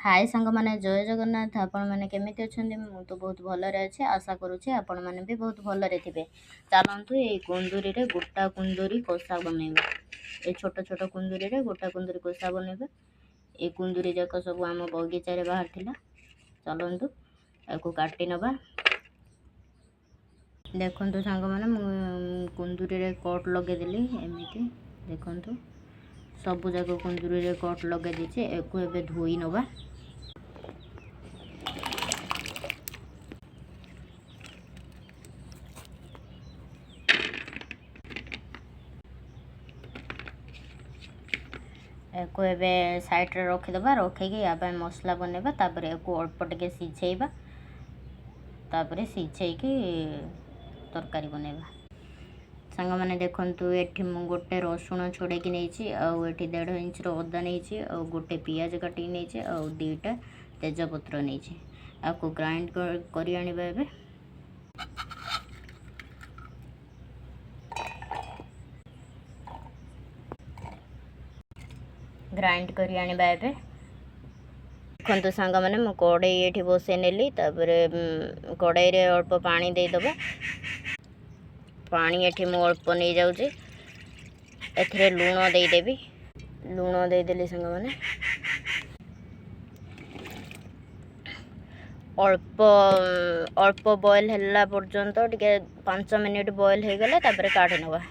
हाय सांग मैंने जय जगन्नाथ आपण मैंने केमिति अछंती मु तो बहुत भलरे अच्छे आशा करूचे आपण मैंने भी बहुत भलरे थिबे। चलतु ये कुंदूरी रे गोटा कुंदूरी कोसा बनैबा। ए छोट छोट कुंदूरी रे गोटा कुंदूरी कोसा बनैबा। ए कुंदूरी जाक सब आम बगीचा रे बाहर थिला। चलतु याकू काटी नबा। देखंतु सांग माने मु कुंदूरी रे कट लगे देली एमिति देखंतु सबु जाक कुंदूरी रे कट लगे दीचे। एको एबे धोई नबा। एको एबे साइड रे रखिदबा। रखिकी या मसला बनैबा। तापर एको अल्प टिके सिझेइबा। तापर सिझेइकी तरकारी बनैबा। सांग माने देखंतु एठी मु गोटे रसुण छोड़ेकी नैछि आउ एठी 1.5 इंच रो अदा नैछि आउ गोटे पियाज काटी नैछि आउ दुईटा तेजपत्र नैछि। आको ग्राइंड करी आनिबा। एबे ग्राइंड करी आनिबा। एबे देखंतु सांग माने मु कड़ाई एठी बसे नेली। तापर कड़ाई रे अल्प पानी दे दबा। पानी एठी मु अल्प नहीं जाउची। एथरे लूण दे देबी। लूण दे देली सांग माने अल्प अल्प बॉयल हल्ला पर्यंत टिके 5 मिनिट बॉयल हो गले तापर काढी नबा।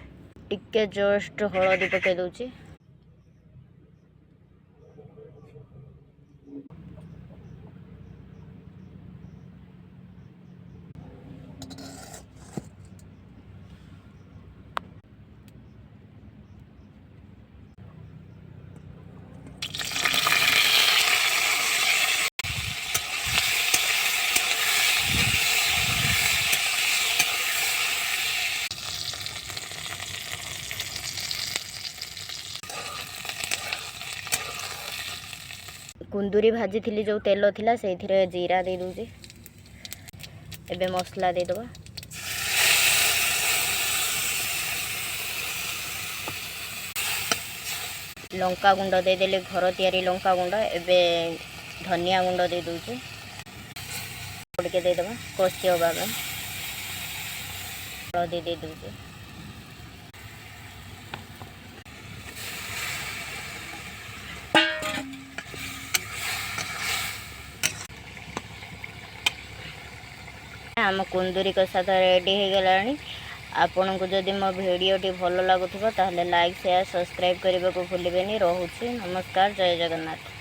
टिके जस्ट हळदी पके दउची। कुंदूरी भाजी थी जो तेल थिला से जीरा दे दूची। एबे मसला दे दबा। लंका गुंड दे देले घर तैयारी लंका गुंड। एबे धनिया गुंड दे दूची। टिके दे दबा कषि हवा में। हल्दी दे दूची। आम कुंदूरी कषा तो रेडी हो गलानी। आपन को जदि मो वीडियो टी भल लगुथबो ताहले लाइक शेयर सब्सक्राइब करने को भूलिबेनी। रहूची नमस्कार जय जगन्नाथ।